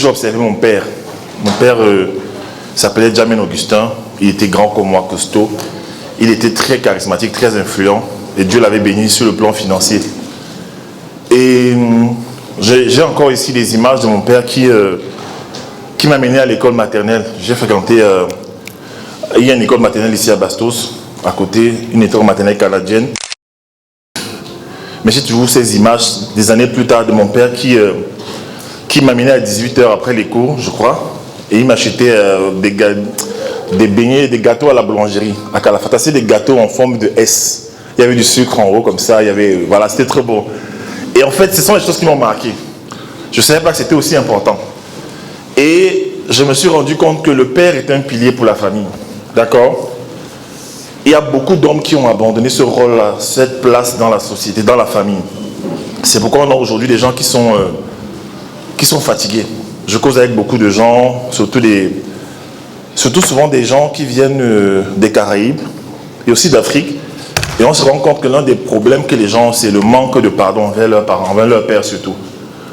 J'ai observé mon père. Mon père s'appelait Jamel Augustin. Il était grand comme moi, costaud. Il était très charismatique, très influent. Et Dieu l'avait béni sur le plan financier. Et j'ai encore ici des images de mon père qui m'a mené à l'école maternelle. J'ai fréquenté... il y a une école maternelle ici à Bastos, à côté, une école maternelle canadienne. Mais j'ai toujours ces images des années plus tard de mon père qui m'a mené à 18h après les cours, je crois. Et il m'achetait des beignets, des gâteaux à la boulangerie, à Calafata. C'est des gâteaux en forme de S. Il y avait du sucre en haut comme ça, il y avait, voilà, c'était très beau. Et en fait, ce sont les choses qui m'ont marqué. Je ne savais pas que c'était aussi important. Et je me suis rendu compte que le père est un pilier pour la famille. D'accord? Il y a beaucoup d'hommes qui ont abandonné ce rôle-là, cette place dans la société, dans la famille. C'est pourquoi on a aujourd'hui des gens qui sont fatigués. Je cause avec beaucoup de gens, surtout souvent des gens qui viennent des Caraïbes et aussi d'Afrique. Et on se rend compte que l'un des problèmes que les gens ont, c'est le manque de pardon envers leurs parents, envers leur père surtout.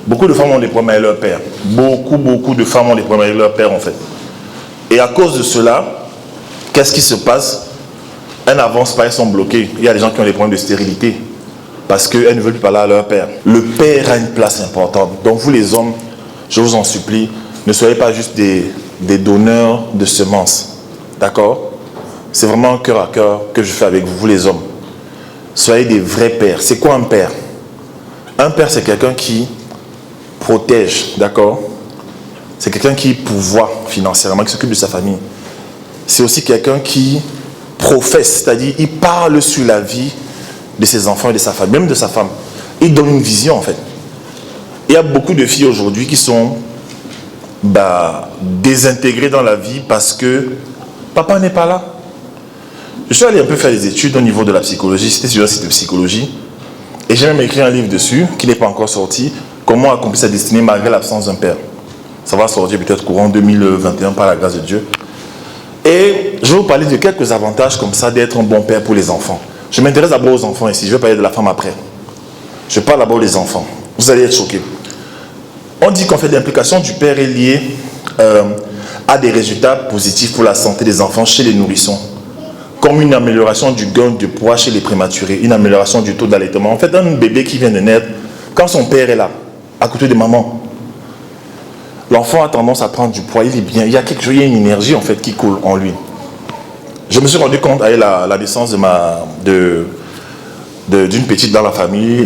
Beaucoup de femmes ont des problèmes avec leur père. Beaucoup de femmes ont des problèmes avec leur père en fait. Et à cause de cela, qu'est-ce qui se passe? Elles n'avancent pas, elles sont bloquées. Il y a des gens qui ont des problèmes de stérilité parce qu'elles ne veulent plus parler à leur père. Le père a une place importante. Donc vous les hommes, je vous en supplie, ne soyez pas juste des donneurs de semences. D'accord? C'est vraiment un cœur à cœur que je fais avec vous, vous les hommes. Soyez des vrais pères. C'est quoi un père? Un père, c'est quelqu'un qui protège, d'accord? C'est quelqu'un qui pourvoit financièrement, qui s'occupe de sa famille. C'est aussi quelqu'un qui professe, c'est-à-dire il parle sur la vie de ses enfants et de sa femme, même de sa femme. Il donne une vision en fait. Il y a beaucoup de filles aujourd'hui qui sont désintégrées dans la vie parce que papa n'est pas là. Je suis allé un peu faire des études au niveau de la psychologie, c'était sur un site de psychologie, et j'ai même écrit un livre dessus, qui n'est pas encore sorti, comment accomplir sa destinée malgré l'absence d'un père. Ça va sortir peut-être courant 2021 par la grâce de Dieu. Et je vais vous parler de quelques avantages comme ça d'être un bon père pour les enfants. Je m'intéresse d'abord aux enfants ici, je vais parler de la femme après. Je parle d'abord des enfants. Vous allez être choqués. On dit qu'en fait l'implication du père est liée à des résultats positifs pour la santé des enfants chez les nourrissons. Comme une amélioration du gain de poids chez les prématurés, une amélioration du taux d'allaitement. En fait, un bébé qui vient de naître, quand son père est là, à côté de maman, l'enfant a tendance à prendre du poids, il est bien, il y a quelque chose, il y a une énergie en fait qui coule en lui. Je me suis rendu compte avec la naissance d'une petite dans la famille,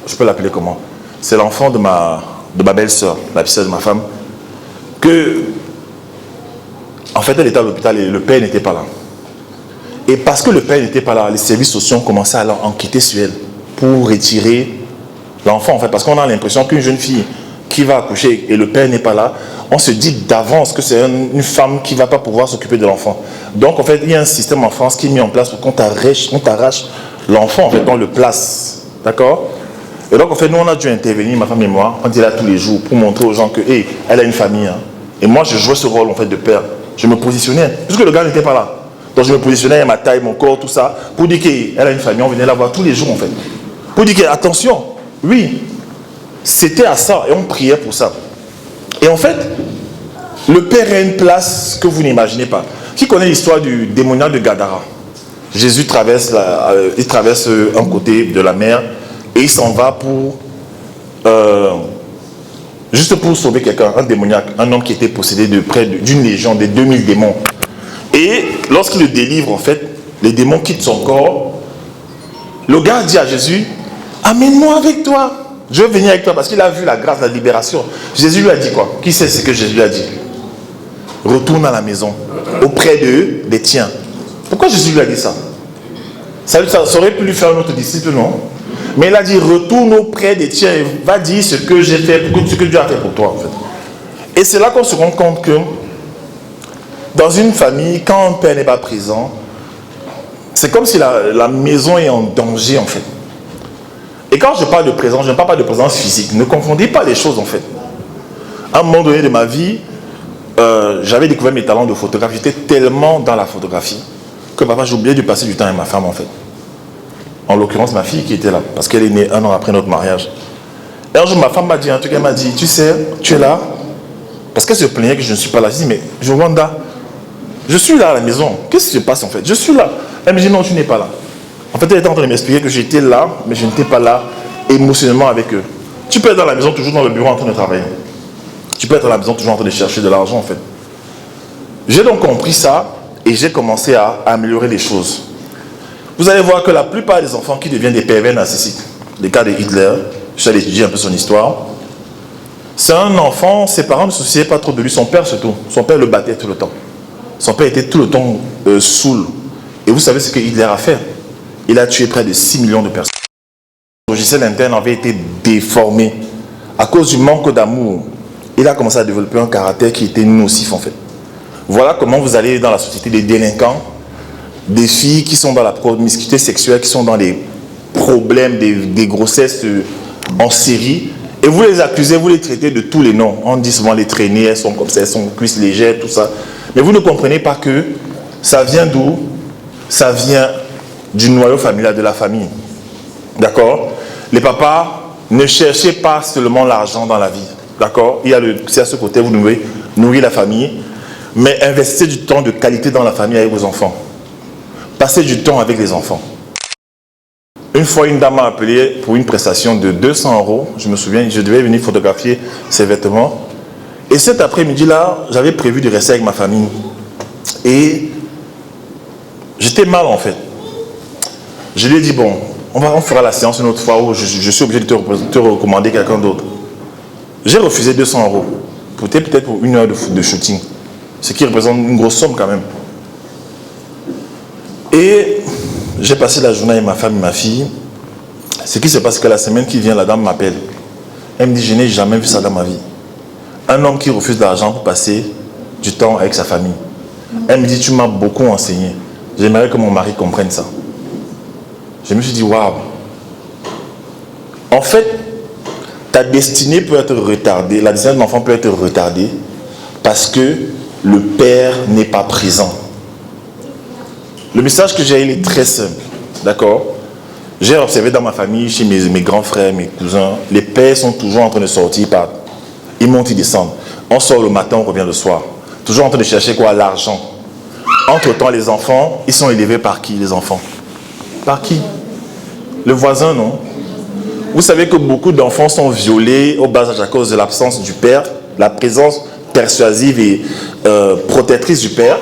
je peux l'appeler comment? C'est l'enfant de ma belle-sœur, la petite sœur de ma femme, que en fait elle était à l'hôpital et le père n'était pas là. Et parce que le père n'était pas là, les services sociaux ont commencé à enquêter sur elle pour retirer l'enfant en fait, parce qu'on a l'impression qu'une jeune fille qui va accoucher et le père n'est pas là, on se dit d'avance que c'est une femme qui ne va pas pouvoir s'occuper de l'enfant. Donc en fait, il y a un système en France qui est mis en place pour qu'on t'arrache l'enfant, en fait, on le place. D'accord? Et donc en fait, nous on a dû intervenir, ma femme et moi, on dit là tous les jours pour montrer aux gens que, hey, elle a une famille. Hein. Et moi je jouais ce rôle en fait de père. Je me positionnais, puisque le gars n'était pas là. Donc je me positionnais, ma taille, mon corps, tout ça, pour dire qu'elle a une famille, on venait la voir tous les jours en fait. Pour dire que, attention, oui, c'était à ça, et on priait pour ça. Et en fait, le père a une place que vous n'imaginez pas. Qui connaît l'histoire du démoniaque de Gadara? Jésus traverse un côté de la mer, et il s'en va juste pour sauver quelqu'un, un démoniaque, un homme qui était possédé de près d'une légion, de 2000 démons. Et lorsqu'il le délivre, en fait, les démons quittent son corps. Le gars dit à Jésus, amène-moi avec toi. Je veux venir avec toi parce qu'il a vu la grâce, la libération. Jésus lui a dit quoi? Qui sait ce que Jésus lui a dit? Retourne à la maison, auprès des tiens. Pourquoi Jésus lui a dit ça? Ça aurait pu lui faire un autre disciple, non? Mais il a dit, retourne auprès des tiens et va dire ce que j'ai fait, ce que Dieu a fait pour toi, en fait. Et c'est là qu'on se rend compte que dans une famille, quand un père n'est pas présent, c'est comme si la maison est en danger, en fait. Et quand je parle de présence, je ne parle pas de présence physique. Ne confondez pas les choses, en fait. À un moment donné de ma vie, j'avais découvert mes talents de photographe. J'étais tellement dans la photographie que papa, j'ai oublié de passer du temps avec ma femme, en fait. En l'occurrence, ma fille qui était là, parce qu'elle est née 1 an après notre mariage. Et un jour, ma femme m'a dit un truc, elle m'a dit, tu sais, tu es là, Parce qu'elle se plaignait que je ne suis pas là. Je dis, mais Jowanda, je suis là à la maison. Qu'est-ce qui se passe en fait? Je suis là. Elle me dit, non, tu n'es pas là. En fait, elle était en train de m'expliquer que j'étais là, mais je n'étais pas là émotionnellement avec eux. Tu peux être dans la maison, toujours dans le bureau en train de travailler. Tu peux être à la maison, toujours en train de chercher de l'argent en fait. J'ai donc compris ça et j'ai commencé à améliorer les choses. Vous allez voir que la plupart des enfants qui deviennent des pervers narcissiques, le cas de Hitler, je suis allé étudier un peu son histoire, c'est un enfant, ses parents ne se souciaient pas trop de lui, son père surtout. Son père le battait tout le temps. Son père était tout le temps saoul. Et vous savez ce que Hitler a fait? Il a tué près de 6 millions de personnes. Le logiciel interne avait été déformé à cause du manque d'amour. Il a commencé à développer un caractère qui était nocif en fait. Voilà comment vous allez dans la société des délinquants, des filles qui sont dans la promiscuité sexuelle, qui sont dans les problèmes des grossesses en série, et vous les accusez, vous les traitez de tous les noms. On dit souvent les traînées, elles sont comme ça, elles sont cuisses légères, tout ça. Mais vous ne comprenez pas que ça vient d'où? Ça vient du noyau familial de la famille. D'accord? Les papas, ne cherchez pas seulement l'argent dans la vie. D'accord? C'est à ce côté, vous devez nourrir la famille, mais investissez du temps de qualité dans la famille avec vos enfants. Passez du temps avec les enfants. Une fois, une dame m'a appelé pour une prestation de 200 €. Je me souviens, je devais venir photographier ses vêtements. Et cet après-midi-là, j'avais prévu de rester avec ma famille. Et j'étais mal en fait. Je lui ai dit, bon, on fera la séance une autre fois où je suis obligé de te recommander quelqu'un d'autre. J'ai refusé 200 €. Peut-être pour 1 heure de shooting. Ce qui représente une grosse somme quand même. Et j'ai passé la journée avec ma femme et ma fille. Ce qui se passe, c'est que la semaine qui vient, la dame m'appelle. Elle me dit, je n'ai jamais vu ça dans ma vie. Un homme qui refuse de l'argent pour passer du temps avec sa famille. Elle me dit, tu m'as beaucoup enseigné. J'aimerais que mon mari comprenne ça. Je me suis dit, waouh. En fait, ta destinée peut être retardée, la destinée de l'enfant peut être retardée parce que le père n'est pas présent. Le message que j'ai, il est très simple, d'accord? J'ai observé dans ma famille, chez mes grands frères, mes cousins, les pères sont toujours en train de sortir, ils montent, ils descendent. On sort le matin, on revient le soir. Toujours en train de chercher quoi? L'argent. Entre-temps, les enfants, ils sont élevés par qui, les enfants? Par qui? Le voisin, non? Vous savez que beaucoup d'enfants sont violés au bas âge à cause de l'absence du père, la présence persuasive et protectrice du père.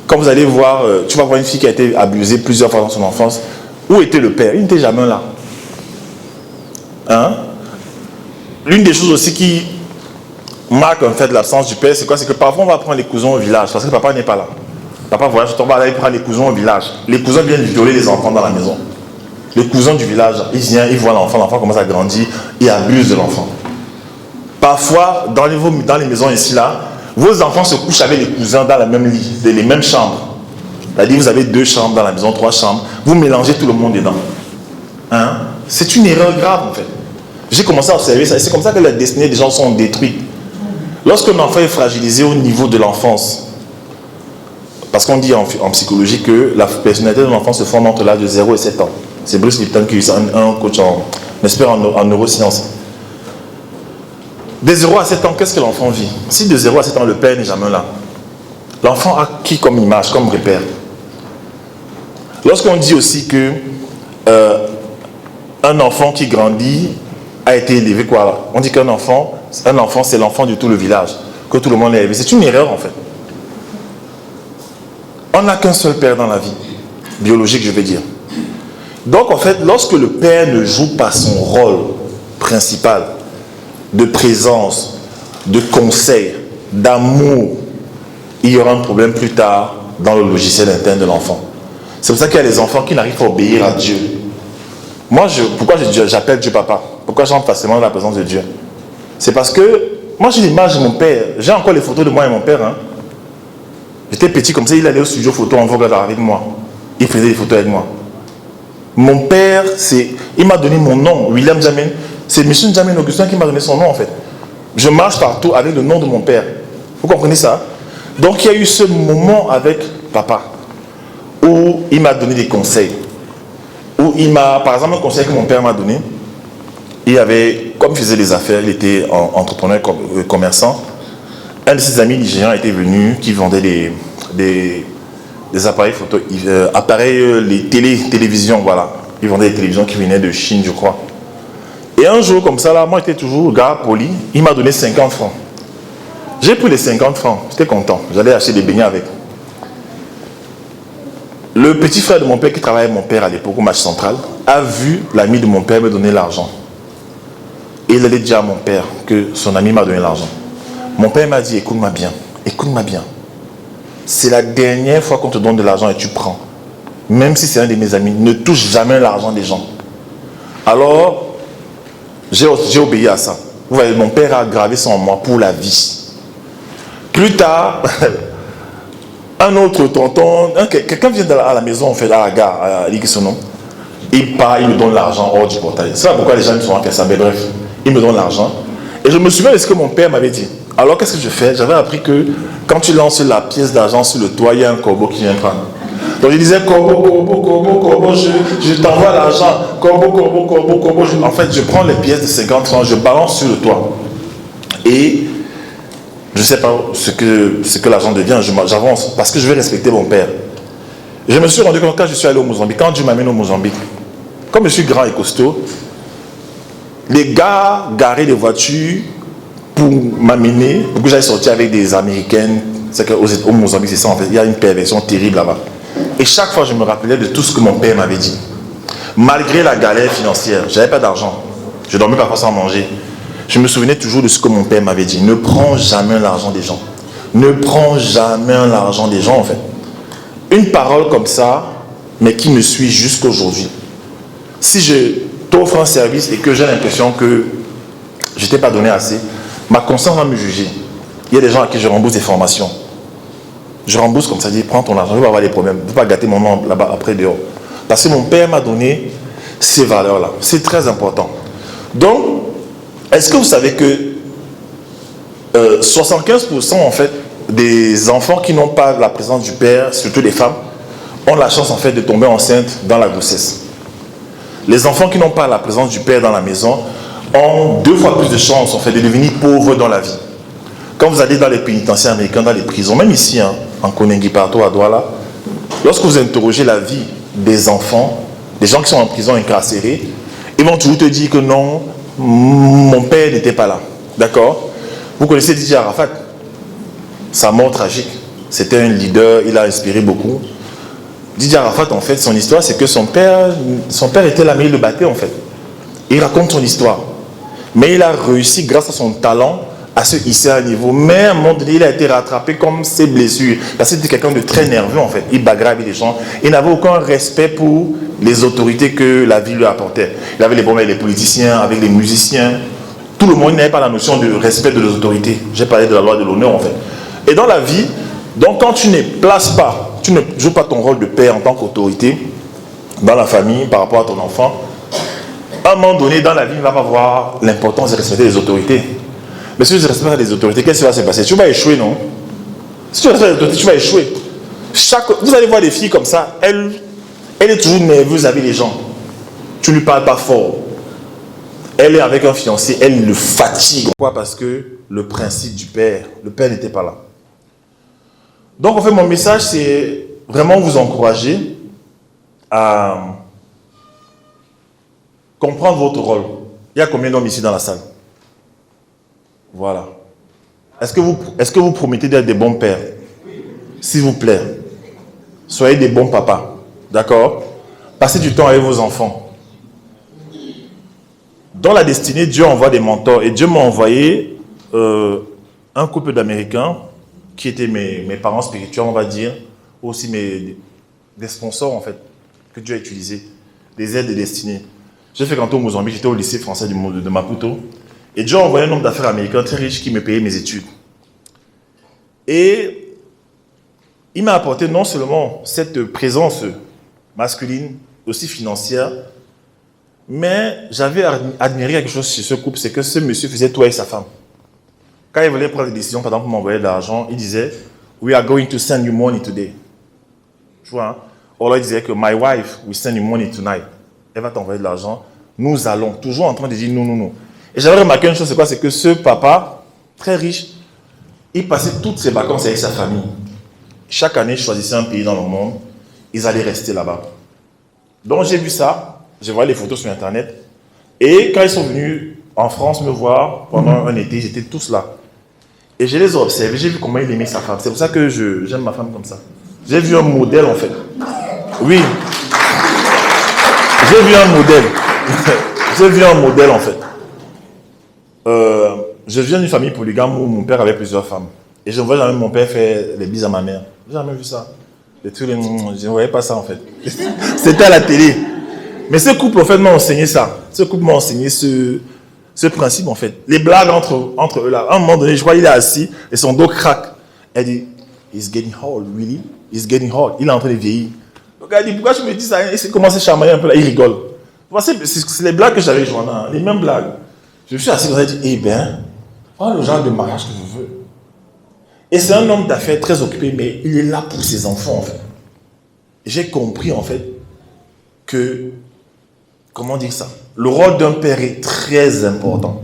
Quand vous allez voir, tu vas voir une fille qui a été abusée plusieurs fois dans son enfance. Où était le père? Il n'était jamais là. Hein? L'une des choses aussi qui marque en fait l'absence du père, c'est quoi? C'est que parfois on va prendre les cousins au village parce que papa n'est pas là. Papa voyage, on va aller prendre les cousins au village. Les cousins viennent violer les enfants dans la maison. Les cousins du village, ils viennent, ils voient l'enfant commence à grandir, ils abusent de l'enfant. Parfois, dans les maisons ici, là, vos enfants se couchent avec les cousins dans la même lit, les mêmes chambres. C'est-à-dire, vous avez 2 chambres dans la maison, 3 chambres, vous mélangez tout le monde dedans. Hein? C'est une erreur grave, en fait. J'ai commencé à observer ça, et c'est comme ça que la destinée des gens sont détruites. Lorsqu'un enfant est fragilisé au niveau de l'enfance, parce qu'on dit en psychologie que la personnalité de l'enfant se forme entre l'âge de 0 et 7 ans. C'est Bruce Lipton qui est un coach en neurosciences. De 0 à 7 ans, qu'est-ce que l'enfant vit? Si de 0 à 7 ans, le père n'est jamais là, l'enfant a qui comme image, comme repère? Lorsqu'on dit aussi que un enfant qui grandit a été élevé quoi? On dit qu'un enfant, c'est l'enfant de tout le village, que tout le monde est élevé. C'est une erreur en fait. On n'a qu'un seul père dans la vie, biologique je vais dire. Donc en fait, lorsque le père ne joue pas son rôle principal de présence, de conseil, d'amour, il y aura un problème plus tard dans le logiciel interne de l'enfant. C'est pour ça qu'il y a des enfants qui n'arrivent pas à obéir à Dieu. Moi, pourquoi j'appelle Dieu papa? Pourquoi j'entre facilement dans la présence de Dieu? C'est parce que moi j'ai l'image de mon père. J'ai encore les photos de moi et mon père. Hein. J'étais petit comme ça, il allait au studio photo en vogue avec moi. Il faisait des photos avec moi. Mon père, il m'a donné mon nom, William Jamin. C'est M. Jamin Augustin qui m'a donné son nom en fait. Je marche partout avec le nom de mon père. Vous comprenez ça? Donc il y a eu ce moment avec papa où il m'a donné des conseils. Où par exemple, un conseil que mon père m'a donné, comme il faisait des affaires, il était entrepreneur, commerçant, un de ses amis nigérians était venu, qui vendait des appareils photo, les télévisions, voilà. Il vendait des télévisions qui venaient de Chine, je crois. Et un jour, comme ça, là, moi, j'étais toujours gars poli. Il m'a donné 50 francs. J'ai pris les 50 francs. J'étais content. J'allais acheter des beignets avec. Le petit frère de mon père, qui travaillait avec mon père à l'époque au match central, a vu l'ami de mon père me donner l'argent. Et il allait dire à mon père que son ami m'a donné l'argent. Mon père m'a dit, écoute-moi bien. Écoute-moi bien. C'est la dernière fois qu'on te donne de l'argent et tu prends. Même si c'est un de mes amis, ne touche jamais l'argent des gens. Alors, j'ai obéi à ça. Vous voyez, mon père a gravé ça en moi pour la vie. Plus tard, un autre tonton, quelqu'un vient à la maison, en fait, à la gare, à l'Ikisono. Il part, il me donne l'argent hors du portail. C'est pourquoi les gens me sont en ça. Mais bref, il me donne l'argent. Et je me souviens de ce que mon père m'avait dit. Alors, qu'est-ce que je fais? J'avais appris que quand tu lances la pièce d'argent sur le toit, il y a un corbeau qui vient prendre. Donc je disais, corbeau, je t'envoie l'argent. Corbeau. En fait, je prends les pièces de 50 francs, je balance sur le toit. Et je ne sais pas ce que l'argent devient, j'avance, parce que je vais respecter mon père. Je me suis rendu compte quand je suis allé au Mozambique, quand Dieu m'amène au Mozambique, comme je suis grand et costaud, les gars garaient des voitures pour m'amener, pour que j'aille sortir avec des Américaines. C'est qu'au Mozambique, c'est ça en fait, il y a une perversion terrible là-bas. Et chaque fois, je me rappelais de tout ce que mon père m'avait dit. Malgré la galère financière, je n'avais pas d'argent. Je dormais parfois sans manger. Je me souvenais toujours de ce que mon père m'avait dit. Ne prends jamais l'argent des gens. Ne prends jamais l'argent des gens, en fait. Une parole comme ça, mais qui me suit jusqu'aujourd'hui. Si je t'offre un service et que j'ai l'impression que je ne t'ai pas donné assez, ma conscience va me juger. Il y a des gens à qui je rembourse des formations. Je rembourse comme ça, je dis, prends ton argent, je vais avoir des problèmes. Je ne vais pas gâter mon nom là-bas après dehors. Parce que mon père m'a donné ces valeurs-là. C'est très important. Donc, est-ce que vous savez que 75% en fait des enfants qui n'ont pas la présence du père, surtout les femmes, ont la chance en fait de tomber enceinte dans la grossesse. Les enfants qui n'ont pas la présence du père dans la maison ont 2 fois plus de chances en fait de devenir pauvres dans la vie. Quand vous allez dans les pénitentiaires américains, dans les prisons, même ici, hein, en Konengi, partout à Douala, lorsque vous interrogez la vie des enfants, des gens qui sont en prison incarcérés, ils vont toujours te dire que non, mon père n'était pas là. D'accord? Vous connaissez Didier Arafat? Sa mort tragique. C'était un leader, il a inspiré beaucoup. Didier Arafat, en fait, son histoire, c'est que son père était l'ami, il le battait, en fait. Il raconte son histoire. Mais il a réussi, grâce à son talent, à se hisser à un niveau. Mais à un moment donné, il a été rattrapé comme ses blessures. Parce qu'il était quelqu'un de très nerveux, en fait. Il bagarrait avec les gens. Il n'avait aucun respect pour les autorités que la vie lui apportait. Il avait les problèmes avec les politiciens, avec les musiciens. Tout le monde n'avait pas la notion de respect de les autorités. J'ai parlé de la loi de l'honneur, en fait. Et dans la vie, donc quand tu ne places pas, tu ne joues pas ton rôle de père en tant qu'autorité dans la famille par rapport à ton enfant, à un moment donné, dans la vie, il va avoir l'importance de respecter les autorités. Mais si tu ne respectes pas les autorités, qu'est-ce qui va se passer? Tu vas échouer, non? Si tu respectes les autorités, tu vas échouer. Vous allez voir des filles comme ça, elle est toujours nerveuse avec les gens. Tu ne lui parles pas fort. Elle est avec un fiancé, elle le fatigue. Pourquoi? Parce que le principe du père, le père n'était pas là. Donc en fait, mon message, c'est vraiment vous encourager à comprendre votre rôle. Il y a combien d'hommes ici dans la salle? Voilà. Est-ce que vous promettez d'être des bons pères? S'il vous plaît, soyez des bons papas. D'accord? Passez du temps avec vos enfants. Dans la destinée, Dieu envoie des mentors. Et Dieu m'a envoyé un couple d'Américains qui étaient mes parents spirituels, on va dire, aussi des sponsors, en fait, que Dieu a utilisés, des aides de destinée. J'ai fait quand au Mozambique, j'étais au lycée français de Maputo. Et Dieu a envoyé un homme d'affaires américain très riche qui me payait mes études. Et il m'a apporté non seulement cette présence masculine, aussi financière, mais j'avais admiré quelque chose chez ce couple, c'est que ce monsieur faisait tout avec sa femme. Quand il voulait prendre des décisions, par exemple, pour m'envoyer de l'argent, il disait « We are going to send you money today ». Tu vois, hein? Ou alors il disait que « My wife will send you money tonight ». Elle va t'envoyer de l'argent. Nous allons, toujours en train de dire « Non, non, non ». Et j'avais remarqué une chose, c'est quoi? C'est que ce papa, très riche, Il passait toutes ses vacances avec sa famille. Chaque année, il choisissait un pays dans le monde. Ils allaient rester là-bas. Donc j'ai vu ça. J'ai vu les photos sur Internet. Et quand ils sont venus en France me voir pendant un été, ils étaient tous là. Et je les ai observés. J'ai vu comment il aimait sa femme. C'est pour ça que j'aime ma femme comme ça. J'ai vu un modèle en fait. Oui. J'ai vu un modèle. J'ai vu un modèle en fait. Je viens d'une famille polygame où mon père avait plusieurs femmes. Et je ne vois jamais mon père faire les bises à ma mère. Je n'ai jamais vu ça. Je ne voyais pas ça en fait. C'était à la télé. Mais ce couple en fait m'a enseigné ça. Ce couple m'a enseigné ce principe en fait. Les blagues entre eux là. À un moment donné, je vois il est assis et son dos craque. Elle dit, he's getting old, really? He's getting old. Il est en train de vieillir. Le gars dit, pourquoi tu me dis ça? Il commence à chamailler un peu là, il rigole. C'est les blagues que j'avais jointes, hein, les mêmes blagues. Je me suis assis comme ça et dit, eh bien, voilà le genre de mariage que je veux. Et c'est un homme d'affaires très occupé, mais il est là pour ses enfants en fait. J'ai compris en fait que, comment dire ça, le rôle d'un père est très important.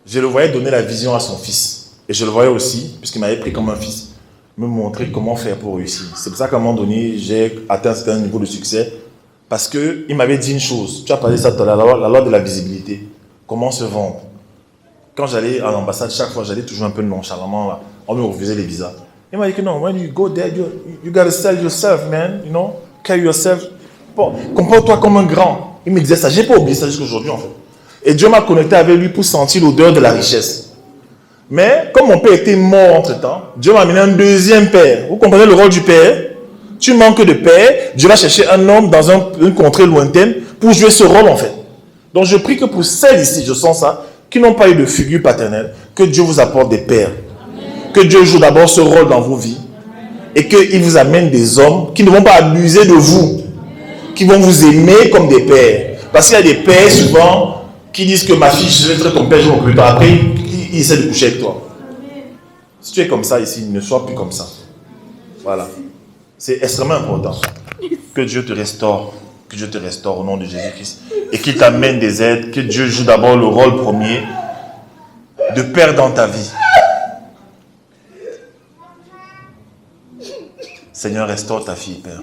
Je le voyais donner la vision à son fils. Et je le voyais aussi, puisqu'il m'avait pris comme un fils, me montrer comment faire pour réussir. C'est pour ça qu'à un moment donné, j'ai atteint un certain niveau de succès. Parce qu'il m'avait dit une chose. Tu as parlé de ça tout à l'heure, la loi de la visibilité. Comment se vendre. Quand j'allais à l'ambassade, chaque fois, j'allais toujours un peu nonchalamment là. On me refusait les visas. Il m'a dit que non, when you go there, you gotta sell yourself, man. You know, carry yourself. Bon, comporte-toi comme un grand. Il me disait ça. J'ai pas oublié ça jusqu'à aujourd'hui en fait. Et Dieu m'a connecté avec lui pour sentir l'odeur de la richesse. Mais comme mon père était mort entre-temps, Dieu m'a amené un deuxième père. Vous comprenez le rôle du père? Tu manques de père, Dieu va chercher un homme dans une contrée lointaine pour jouer ce rôle en fait. Donc je prie que pour celles ici, je sens ça, qui n'ont pas eu de figure paternelle, que Dieu vous apporte des pères. Amen. Que Dieu joue d'abord ce rôle dans vos vies. Et qu'il vous amène des hommes qui ne vont pas abuser de vous. Qui vont vous aimer comme des pères. Parce qu'il y a des pères souvent qui disent que ma fille, je vais être ton père, je m'occupe de toi. Après, il essaie de coucher avec toi. Si tu es comme ça ici, ne sois plus comme ça. Voilà. C'est extrêmement important que Dieu te restaure. Que Dieu te restaure au nom de Jésus-Christ. Et qu'il t'amène des aides. Que Dieu joue d'abord le rôle premier de père dans ta vie. Seigneur, restaure ta fille, Père.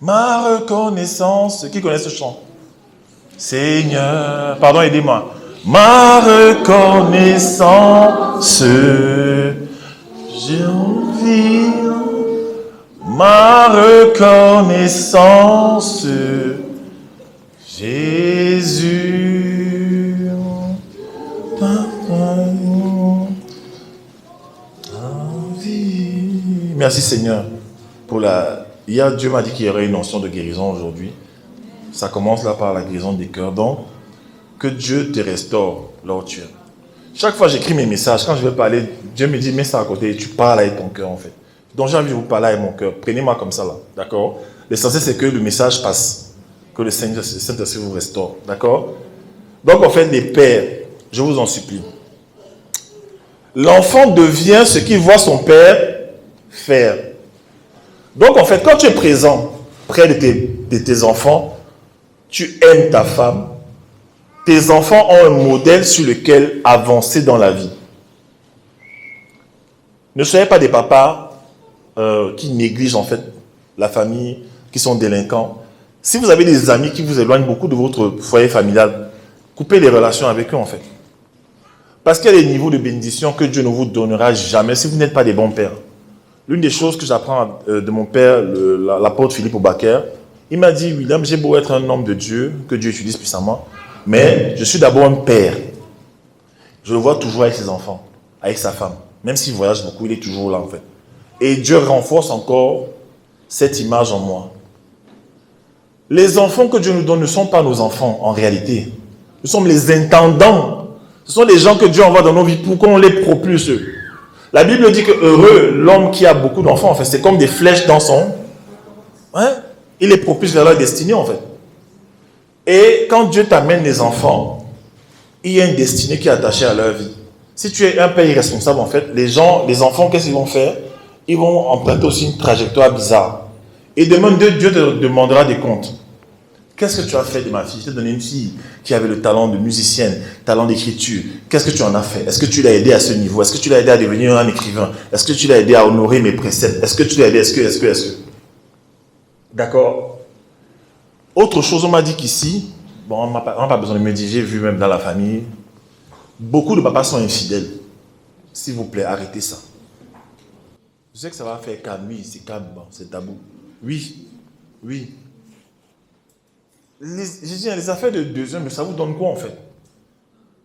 Ma reconnaissance. Qui connaît ce chant? Seigneur, pardon, aidez-moi. Ma reconnaissance, j'ai envie. Ma reconnaissance, Jésus. Merci Seigneur pour la... Hier, Dieu m'a dit qu'il y aurait une notion de guérison aujourd'hui. Ça commence là par la guérison des cœurs. Donc, que Dieu te restaure là où tu es. Chaque fois que j'écris mes messages, quand je vais parler, Dieu me dit, mets ça à côté et tu parles avec ton cœur en fait. Donc j'ai envie de vous parler avec mon cœur. Prenez-moi comme ça là, d'accord? L'essentiel c'est que le message passe. Que le Saint-Esprit vous restaure, d'accord? Donc en fait, les pères, je vous en supplie. L'enfant devient ce qu'il voit son père faire. Donc en fait, quand tu es présent près de tes enfants, tu aimes ta femme, tes enfants ont un modèle sur lequel avancer dans la vie. Ne soyez pas des papas qui négligent en fait la famille, qui sont délinquants. Si vous avez des amis qui vous éloignent beaucoup de votre foyer familial, coupez les relations avec eux en fait. Parce qu'il y a des niveaux de bénédiction que Dieu ne vous donnera jamais si vous n'êtes pas des bons pères. L'une des choses que j'apprends de mon père, l'apôtre Philippe Aubaker, il m'a dit, William, j'ai beau être un homme de Dieu, que Dieu utilise puissamment, mais je suis d'abord un père. Je le vois toujours avec ses enfants, avec sa femme. Même s'il voyage beaucoup, il est toujours là en fait. Et Dieu renforce encore cette image en moi. Les enfants que Dieu nous donne ne sont pas nos enfants en réalité. Nous sommes les intendants. Ce sont des gens que Dieu envoie dans nos vies pour qu'on les propulse. La Bible dit que heureux l'homme qui a beaucoup d'enfants. En fait, c'est comme des flèches dans son... Hein? Il les propulse vers leur destinée en fait. Et quand Dieu t'amène les enfants, il y a une destinée qui est attachée à leur vie. Si tu es un père irresponsable en fait, les enfants, qu'est-ce qu'ils vont faire? Ils vont emprunter aussi une trajectoire bizarre. Et demain, Dieu te demandera des comptes. Qu'est-ce que tu as fait de ma fille? Je t'ai donné une fille qui avait le talent de musicienne, talent d'écriture. Qu'est-ce que tu en as fait? Est-ce que tu l'as aidé à ce niveau? Est-ce que tu l'as aidé à devenir un écrivain? Est-ce que tu l'as aidé à honorer mes préceptes? Est-ce que tu l'as aidé? Est-ce que? D'accord. Autre chose, on m'a dit qu'ici, bon, on n'a pas besoin de me dire, j'ai vu même dans la famille, beaucoup de papas sont infidèles. S'il vous plaît, arrêtez ça. Je sais que ça va faire calme, oui, c'est calme, bon, c'est tabou. Oui, oui. J'ai dit, les affaires de 2 ans, mais ça vous donne quoi en fait?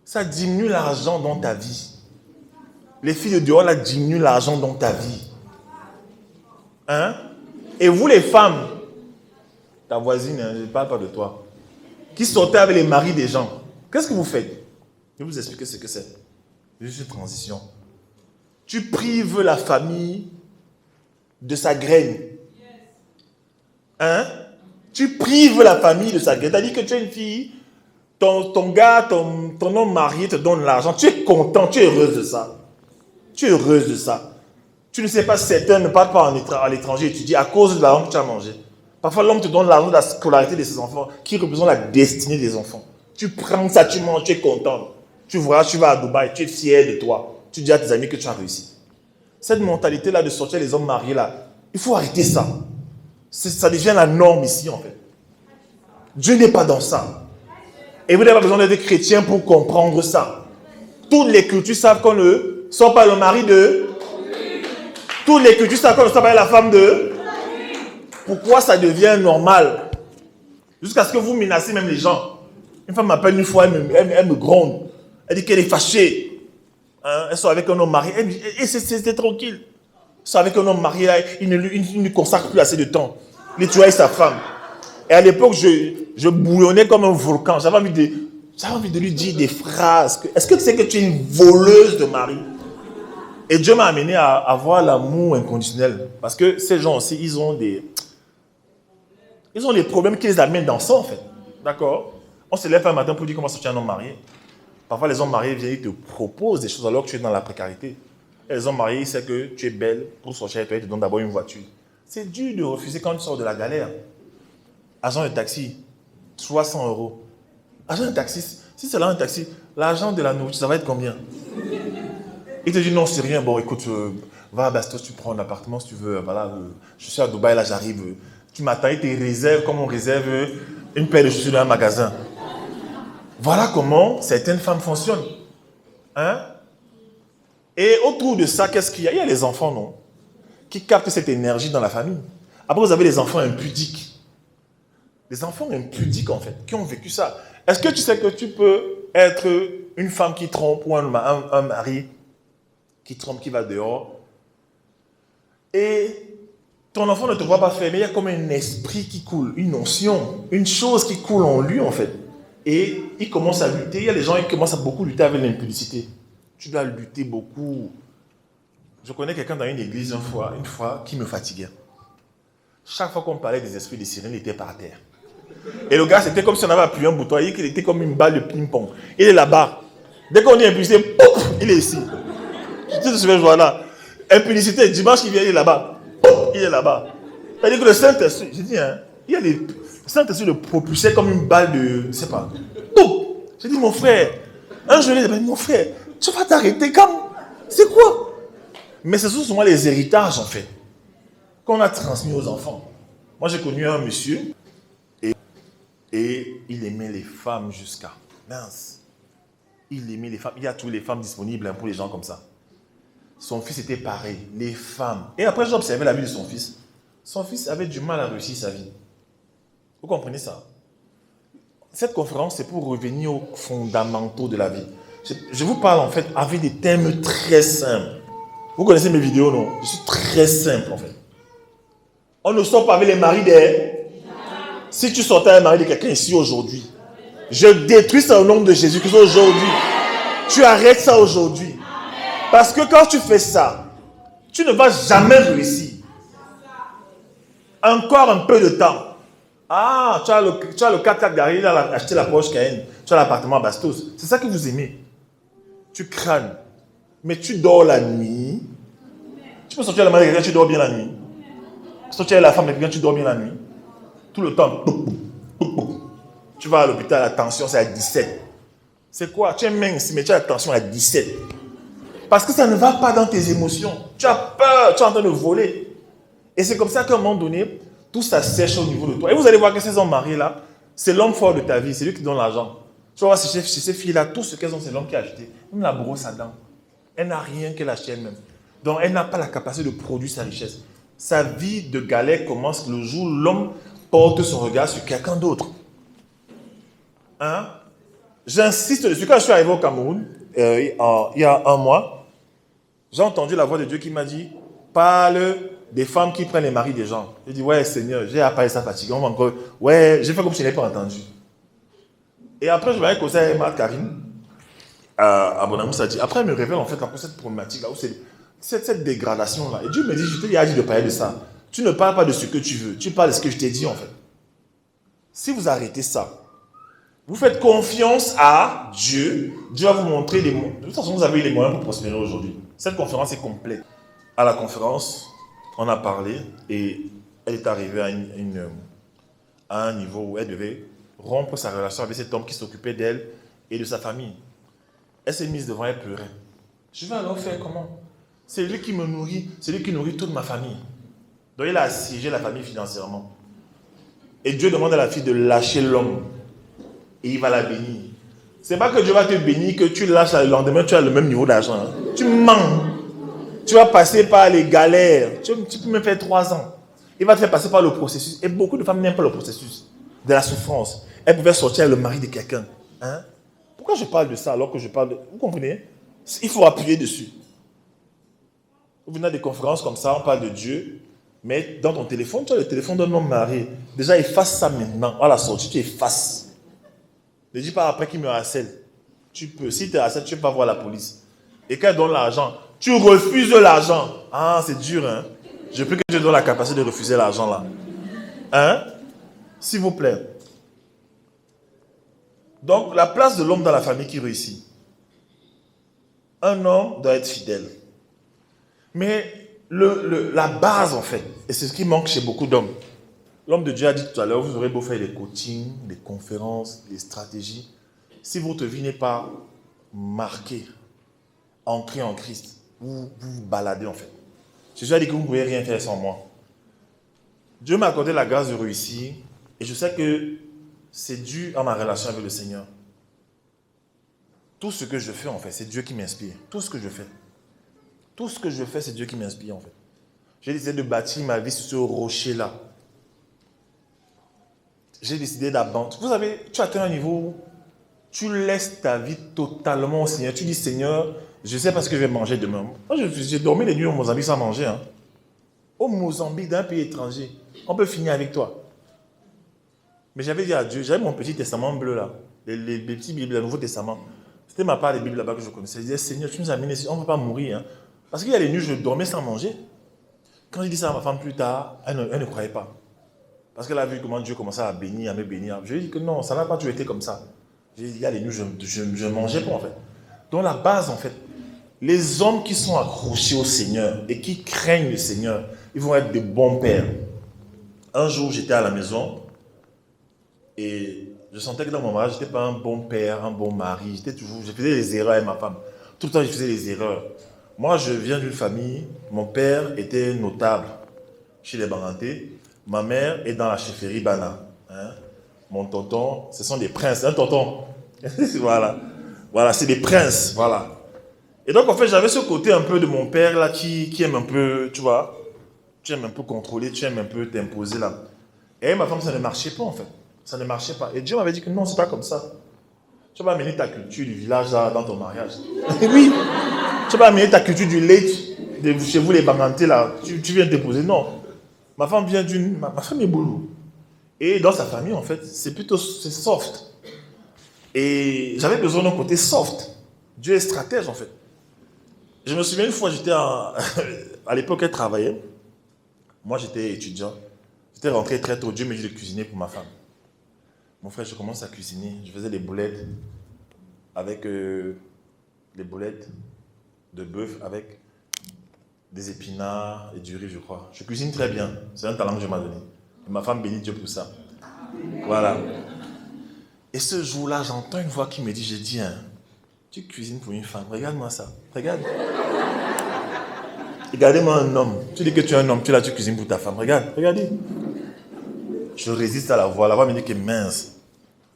Ça diminue l'argent dans ta vie. Les filles de dehors, là, diminuent l'argent dans ta vie. Hein? Et vous les femmes, ta voisine, hein, je ne parle pas de toi, qui sortait avec les maris des gens, qu'est-ce que vous faites? Je vais vous expliquer ce que c'est. Juste une transition. Tu prives la famille de sa graine. Hein? Tu prives la famille de sa graine. C'est-à-dire que tu es une fille, ton gars, ton homme marié te donne l'argent. Tu es content, tu es heureuse de ça. Tu es heureuse de ça. Tu ne sais pas, certains ne partent pas à l'étranger étudier à cause de l'argent que tu as mangé. Parfois, l'homme te donne l'argent de la scolarité de ses enfants qui représente la destinée des enfants. Tu prends ça, tu manges, tu es content. Tu vois, tu vas à Dubaï, tu es fier de toi. Tu dis à tes amis que tu as réussi. Cette mentalité-là de sortir les hommes mariés, là, il faut arrêter ça. Ça devient la norme ici, en fait. Dieu n'est pas dans ça. Et vous n'avez pas besoin d'être chrétien pour comprendre ça. Toutes les cultures savent qu'on ne sort pas le mari de... Toutes les cultures savent qu'on ne sort pas la femme de... Pourquoi ça devient normal? Jusqu'à ce que vous menacez même les gens. Une femme m'appelle une fois, elle me gronde. Elle dit qu'elle est fâchée. Hein? Elle sort avec un homme marié. Et c'est tranquille. Elle sort avec un homme marié, là, il ne consacre plus assez de temps. Il est toujours avec sa femme. Et à l'époque, je bouillonnais comme un volcan. J'avais envie de lui dire des phrases. Est-ce que tu sais que tu es une voleuse de mari? Et Dieu m'a amené à avoir l'amour inconditionnel. Parce que ces gens aussi, ils ont des problèmes qui les amènent dans ça, en fait. D'accord? On se lève un matin pour dire comment sortir un homme marié. Parfois, les hommes mariés viennent, ils te proposent des choses alors que tu es dans la précarité. Et les hommes mariés, ils savent que tu es belle pour sortir avec toi, ils te donnent d'abord une voiture. C'est dur de refuser quand tu sors de la galère. Agent de taxi, 300 €. Agent de taxi, si c'est là un taxi, l'argent de la nourriture, ça va être combien? Il te dit non, c'est rien. Bon, écoute, va à Bastos, tu prends un appartement si tu veux. Voilà, je suis à Dubaï, là, j'arrive. Tu m'attends, il te réserve comme on réserve une paire de chaussures dans un magasin. Voilà comment certaines femmes fonctionnent. Hein? Et autour de ça, qu'est-ce qu'il y a? Il y a les enfants, non? Qui captent cette énergie dans la famille. Après, vous avez les enfants impudiques. Les enfants impudiques, en fait, qui ont vécu ça. Est-ce que tu sais que tu peux être une femme qui trompe ou un mari qui trompe, qui va dehors, et ton enfant ne te voit pas faire, mais il y a comme un esprit qui coule, une notion, une chose qui coule en lui, en fait. Et il commence à lutter. Il y a des gens qui commencent à beaucoup lutter avec l'impudicité. Tu dois lutter beaucoup. Je connais quelqu'un dans une église une fois qui me fatiguait. Chaque fois qu'on parlait des esprits de sirène, il était par terre. Et le gars, c'était comme si on avait appuyé un bouton. Il était comme une balle de ping-pong. Il est là-bas. Dès qu'on dit impudicité, pouf, il est ici. Tu te souviens, voilà. Impudicité, dimanche qui vient, il est là-bas. Pouf, il est là-bas. C'est-à-dire que le Saint-Esprit, j'ai dit, hein, il y a le Saint-Esprit le propulsait comme une balle de, je ne sais pas. Pouf. J'ai dit, mon frère, un jour, il dit, mon frère, tu vas t'arrêter comme, c'est quoi? Mais ce sont souvent les héritages, en fait, qu'on a transmis aux enfants. Moi, j'ai connu un monsieur, et il aimait les femmes jusqu'à... Mince. Il aimait les femmes. Il y a toutes les femmes disponibles hein, pour les gens comme ça. Son fils était pareil. Les femmes. Et après, j'ai observé la vie de son fils. Son fils avait du mal à réussir sa vie. Vous comprenez ça? Cette conférence, c'est pour revenir aux fondamentaux de la vie. Je vous parle en fait avec des thèmes très simples. Vous connaissez mes vidéos, non? Je suis très simple en fait. On ne sort pas avec les maris des... Si tu sortais avec un mari de quelqu'un ici aujourd'hui, je détruis ça au nom de Jésus-Christ aujourd'hui. Tu arrêtes ça aujourd'hui. Parce que quand tu fais ça, tu ne vas jamais réussir. Encore un peu de temps. Ah, tu as le 4x4 derrière, il a acheté la Porsche Cayenne. Tu as l'appartement à Bastos. C'est ça que vous aimez. Tu crânes. Mais tu dors la nuit. Tu peux sortir avec le mari de quelqu'un, tu dors bien la nuit. Sortir avec la femme de quelqu'un, tu dors bien la nuit. Tout le temps. Tu vas à l'hôpital, la tension c'est à 17. C'est quoi? Tu es mince, mais tu as la tension à 17. Parce que ça ne va pas dans tes émotions. Tu as peur, tu es en train de voler. Et c'est comme ça qu'à un moment donné, tout ça sèche au niveau de toi. Et vous allez voir que ces hommes mariés là, c'est l'homme fort de ta vie, c'est lui qui donne l'argent. Tu vas voir chez ces filles-là, tout ce qu'elles ont, c'est l'homme qui a acheté. Même la brosse à dents. Elle n'a rien qu'elle achète elle-même. Donc elle n'a pas la capacité de produire sa richesse. Sa vie de galère commence le jour où l'homme porte son regard sur quelqu'un d'autre. Hein? J'insiste dessus. Quand je suis arrivé au Cameroun, il y a un mois, j'ai entendu la voix de Dieu qui m'a dit, parle des femmes qui prennent les maris des gens. J'ai dit, ouais Seigneur, j'ai appelé ça fatigué. On va encore... Ouais, j'ai fait comme si je n'avais pas entendu. Et après, je m'avais causé avec ma Karine, à Bonamou, ça dit, après, elle me révèle en fait cette problématique-là, où c'est cette dégradation-là. Et Dieu me dit, je t'ai dit de parler de ça. Tu ne parles pas de ce que tu veux, tu parles de ce que je t'ai dit en fait. Si vous arrêtez ça, vous faites confiance à Dieu, Dieu va vous montrer les moyens. De toute façon, vous avez eu les moyens pour prospérer aujourd'hui. Cette conférence est complète. À la conférence, on a parlé et elle est arrivée à un niveau où elle devait rompre sa relation avec cet homme qui s'occupait d'elle et de sa famille. Elle s'est mise devant, elle pleurait. Je vais alors faire comment? C'est lui qui me nourrit, c'est lui qui nourrit toute ma famille. Donc il a assiégé la famille financièrement. Et Dieu demande à la fille de lâcher l'homme. Et il va la bénir. C'est pas que Dieu va te bénir, que tu lâches le lendemain, tu as le même niveau d'argent. Hein. Tu mens. Tu vas passer par les galères. Tu peux même faire 3 ans. Il va te faire passer par le processus. Et beaucoup de femmes n'aiment pas le processus de la souffrance. Elles pouvaient sortir avec le mari de quelqu'un. Hein? Pourquoi je parle de ça alors que je parle de... Vous comprenez? Il faut appuyer dessus. Vous venez à des conférences comme ça, on parle de Dieu, mais dans ton téléphone, tu as le téléphone d'un homme marié. Déjà, efface ça maintenant. À la sortie, tu effaces. Ne dis pas après qu'il me harcèle. Tu peux. Si tu es harcèle, tu ne peux pas voir la police. Et quand elle donne l'argent, tu refuses l'argent. Ah, c'est dur, hein. Je prie que Dieu donne la capacité de refuser l'argent là. Hein? S'il vous plaît. Donc, la place de l'homme dans la famille qui réussit. Un homme doit être fidèle. Mais la base, en fait, et c'est ce qui manque chez beaucoup d'hommes. L'homme de Dieu a dit tout à l'heure, vous aurez beau faire des coachings, des conférences, des stratégies. Si votre vie n'est pas marquée, ancrée en Christ, vous vous baladez en fait. Jésus a dit que vous ne pouvez rien faire sans moi. Dieu m'a accordé la grâce de réussir et je sais que c'est dû à ma relation avec le Seigneur. Tout ce que je fais en fait, c'est Dieu qui m'inspire. Tout ce que je fais. Tout ce que je fais, c'est Dieu qui m'inspire en fait. J'ai décidé de bâtir ma vie sur ce rocher-là. J'ai décidé d'abandonner. Vous savez, tu atteins un niveau où tu laisses ta vie totalement au Seigneur. Tu dis, Seigneur, je ne sais pas ce que je vais manger demain. Moi, j'ai dormi les nuits au Mozambique sans manger. Hein. Au Mozambique, dans un pays étranger, on peut finir avec toi. Mais j'avais dit à Dieu, j'avais mon petit testament bleu là, les petits Bibles, le Nouveau Testament. C'était ma part des Bibles là-bas que je connaissais. Je disais, Seigneur, tu nous as amenés ici, on ne va pas mourir. Hein. Parce qu'il y a les nuits, je dormais sans manger. Quand j'ai dit ça à ma femme plus tard, elle ne croyait pas. Parce qu'elle a vu comment Dieu commençait à bénir, à me bénir. Je lui ai dit que non, ça n'a pas toujours été comme ça. J'ai dit, il y a les nuits, je ne mangeais pas en fait. Donc la base en fait, les hommes qui sont accrochés au Seigneur et qui craignent le Seigneur, ils vont être des bons pères. Un jour, j'étais à la maison et je sentais que dans mon mariage, je n'étais pas un bon père, un bon mari. Je faisais des erreurs avec ma femme. Tout le temps, je faisais des erreurs. Moi, je viens d'une famille, mon père était notable chez les Banganté. Ma mère est dans la chefferie Bana. Hein? Mon tonton, ce sont des princes. Un tonton. Voilà, c'est des princes. Voilà. Et donc, en fait, j'avais ce côté un peu de mon père là qui aime un peu, tu vois, tu aimes un peu contrôler, tu aimes un peu t'imposer là. Et ma femme, ça ne marchait pas en fait. Ça ne marchait pas. Et Dieu m'avait dit que non, c'est pas comme ça. Tu vas amener ta culture du village là dans ton mariage. Et oui, tu vas amener ta culture du lait de chez vous les Banganté là. Tu viens t'imposer. Non. Ma femme vient ma femme est boulot. Et dans sa famille, en fait, c'est soft. Et j'avais besoin d'un côté soft. Dieu est stratège, en fait. Je me souviens une fois, à l'époque, elle travaillait. Moi, j'étais étudiant. J'étais rentré très tôt. Dieu me dit de cuisiner pour ma femme. Mon frère, je commence à cuisiner. Je faisais des boulettes avec des boulettes de bœuf avec des épinards et du riz, je crois. Je cuisine très bien. C'est un talent que Dieu m'a donné. Et ma femme bénit Dieu pour ça. Voilà. Et ce jour-là, j'entends une voix qui me dit, j'ai dit, hein, tu cuisines pour une femme, regarde-moi ça, regarde. Regardez-moi un homme. Tu dis que tu es un homme, tu cuisines pour ta femme. Regarde, regardez. Je résiste à la voix me dit que mince.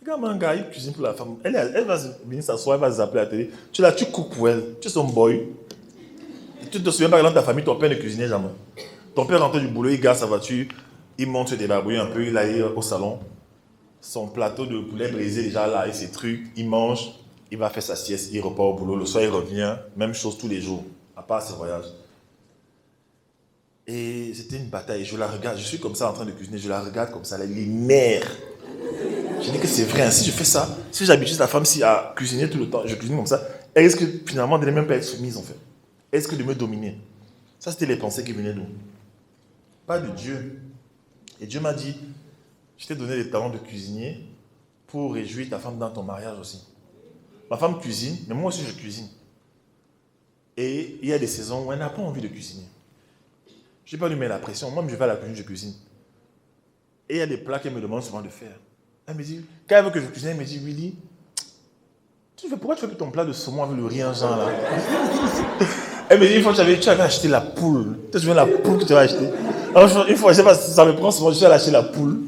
Regarde-moi un gars, il cuisine pour la femme. Elle va venir s'asseoir, elle va s'appeler à la télé. Tu cookes pour elle. Tu es son boy. Tu te souviens par exemple de ta famille, ton père ne cuisinait jamais. Ton père rentrait du boulot, il garde sa voiture, il monte se débarbouiller un peu, il allait au salon. Son plateau de poulet brisé déjà là, et ses trucs, il mange, il va faire sa sieste, il repart au boulot. Le soir, il revient, même chose tous les jours, à part ses voyages. Et c'était une bataille, je la regarde, je suis comme ça en train de cuisiner, je la regarde comme ça, les nerfs. Je dis que c'est vrai, hein, si je fais ça, si j'habitue la femme à cuisiner tout le temps, je cuisine comme ça, elle risque finalement de ne même pas être soumise en fait. Elle risque de me dominer. Ça c'était les pensées qui venaient d'où? Pas de Dieu. Et Dieu m'a dit, je t'ai donné les talents de cuisinier pour réjouir ta femme dans ton mariage aussi. Ma femme cuisine, mais moi aussi je cuisine. Et il y a des saisons où elle n'a pas envie de cuisiner. Je n'ai pas lui mettre la pression. Moi, je vais à la cuisine, je cuisine. Et il y a des plats qu'elle me demande souvent de faire. Elle me dit, quand elle veut que je cuisine, elle me dit, Willy, pourquoi tu fais plus ton plat de saumon avec le riz en genre là? Elle me dit, une fois tu avais acheté la poule. Tu te souviens de la poule que tu as acheté? Alors, une fois, je ne sais pas si ça me prend souvent, je suis allé acheter la poule.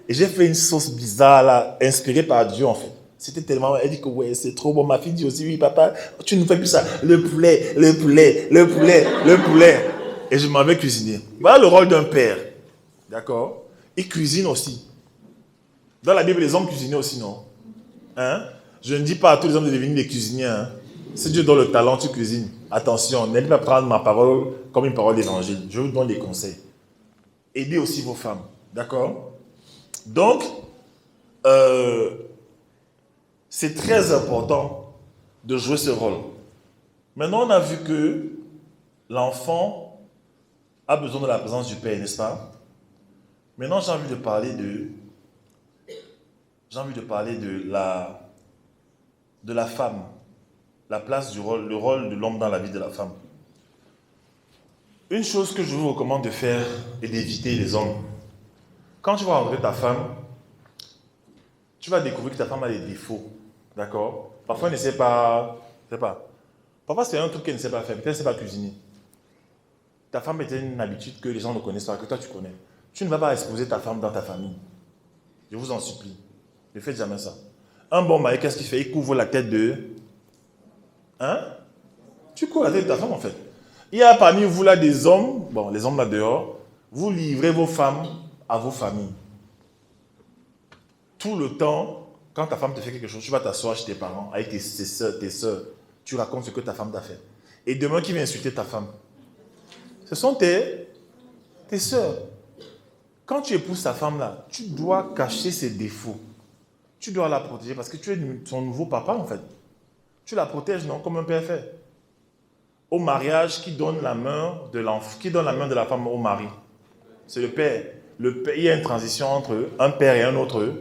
Et j'ai fait une sauce bizarre là, inspirée par Dieu en fait. C'était tellement... Elle dit que ouais, c'est trop bon. Ma fille dit aussi, oui papa, tu ne fais plus ça. Le poulet. Et je m'en vais cuisiner. Voilà le rôle d'un père. D'accord? Il cuisine aussi. Dans la Bible, les hommes cuisinaient aussi, non? Hein? Je ne dis pas à tous les hommes de devenir des cuisiniers. Hein? Si Dieu donne le talent, tu cuisines. Attention, n'allez pas prendre ma parole comme une parole d'évangile. Je vous donne des conseils. Aidez aussi vos femmes. D'accord? Donc, c'est très important de jouer ce rôle. Maintenant, on a vu que l'enfant a besoin de la présence du Père, n'est-ce pas? Maintenant, j'ai envie de parler de la femme, la place du rôle, le rôle de l'homme dans la vie de la femme. Une chose que je vous recommande de faire est d'éviter les hommes. Quand tu vas rencontrer ta femme, tu vas découvrir que ta femme a des défauts. D'accord? Parfois, elle ne sait pas. Parfois, c'est un truc qu'elle ne sait pas faire. Peut-être qu'elle ne sait pas cuisiner. Ta femme est une habitude que les gens ne connaissent pas, que toi tu connais. Tu ne vas pas exposer ta femme dans ta famille. Je vous en supplie. Ne faites jamais ça. Un bon mari, qu'est-ce qu'il fait? Il couvre la tête de... Hein? Tu couvres la tête de ta femme en fait. Il y a parmi vous là des hommes, bon, les hommes là dehors, vous livrez vos femmes à vos familles. Tout le temps, quand ta femme te fait quelque chose, tu vas t'asseoir chez tes parents, avec tes soeurs, tu racontes ce que ta femme t'a fait. Et demain, qui vient insulter ta femme? Ce sont tes soeurs. Quand tu épouses ta femme là, tu dois cacher ses défauts. Tu dois la protéger parce que tu es son nouveau papa en fait. Tu la protèges, non, comme un père fait. Au mariage, qui donne la main de la femme au mari? C'est le père. Il y a une transition entre un père et un autre.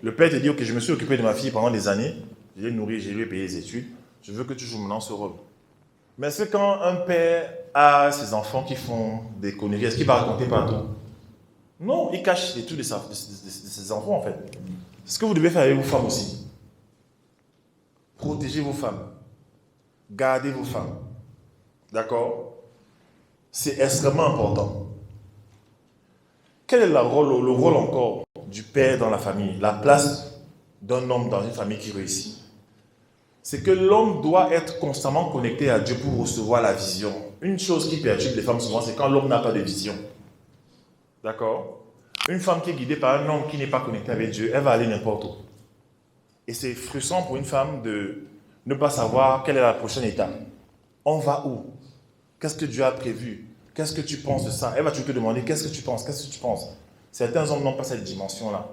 Le père te dit, ok, je me suis occupé de ma fille pendant des années, je l'ai nourrie, je lui ai payé les études, je veux que tu joues maintenant ce rôle. Mais c'est quand un père a ses enfants qui font des conneries, est-ce qu'il va raconter partout? Non, il cache les trucs de ses enfants en fait. C'est ce que vous devez faire avec vos femmes aussi. Protégez vos femmes. Gardez vos femmes. D'accord? C'est extrêmement important. Quel est le rôle encore du père dans la famille? La place d'un homme dans une famille qui réussit. C'est que l'homme doit être constamment connecté à Dieu pour recevoir la vision. Une chose qui perturbe les femmes souvent, c'est quand l'homme n'a pas de vision. D'accord? Une femme qui est guidée par un homme qui n'est pas connecté avec Dieu, elle va aller n'importe où. Et c'est frustrant pour une femme de ne pas savoir quelle est la prochaine étape. On va où? Qu'est-ce que Dieu a prévu? Qu'est-ce que tu penses de ça? Elle va toujours te demander, qu'est-ce que tu penses? Qu'est-ce que tu penses? Certains hommes n'ont pas cette dimension-là.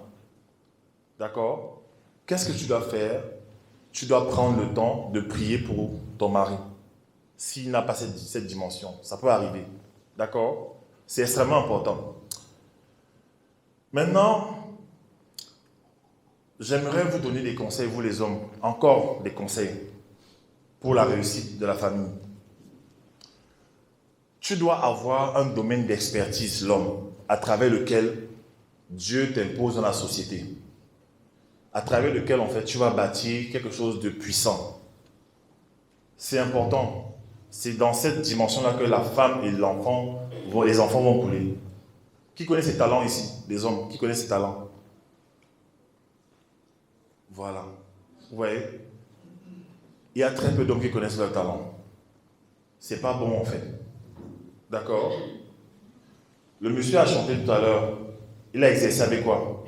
D'accord? Qu'est-ce que tu dois faire? Tu dois prendre le temps de prier pour ton mari. S'il n'a pas cette dimension, ça peut arriver. D'accord? C'est extrêmement important. Maintenant, j'aimerais vous donner des conseils, vous les hommes, encore des conseils pour la réussite de la famille. Tu dois avoir un domaine d'expertise, l'homme, à travers lequel Dieu t'impose dans la société. à travers lequel, en fait, tu vas bâtir quelque chose de puissant. C'est important. C'est dans cette dimension-là que la femme et l'enfant, les enfants vont couler. Qui connaît ses talents ici? Des hommes, qui connaissent ses talents? Voilà. Vous voyez? Il y a très peu d'hommes qui connaissent leurs talents. C'est pas bon, en fait. D'accord? Le monsieur a chanté tout à l'heure. Il a exercé avec quoi?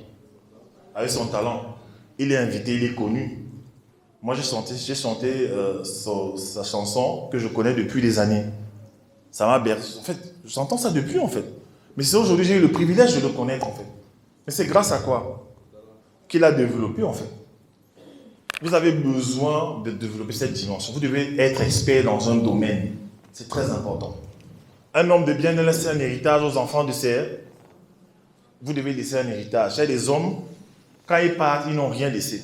Avec son talent. Il est invité, il est connu. Moi, j'ai chanté sa chanson que je connais depuis des années. Ça m'a bercé. En fait, j'entends ça depuis, en fait. Mais c'est aujourd'hui j'ai eu le privilège de le connaître, en fait. Mais c'est grâce à quoi? Qu'il a développé, en fait. Vous avez besoin de développer cette dimension. Vous devez être expert dans un domaine. C'est très important. Un homme de bien ne laisse un héritage aux enfants de ses... Vous devez laisser un héritage. Il y a des hommes, quand ils partent, ils n'ont rien laissé.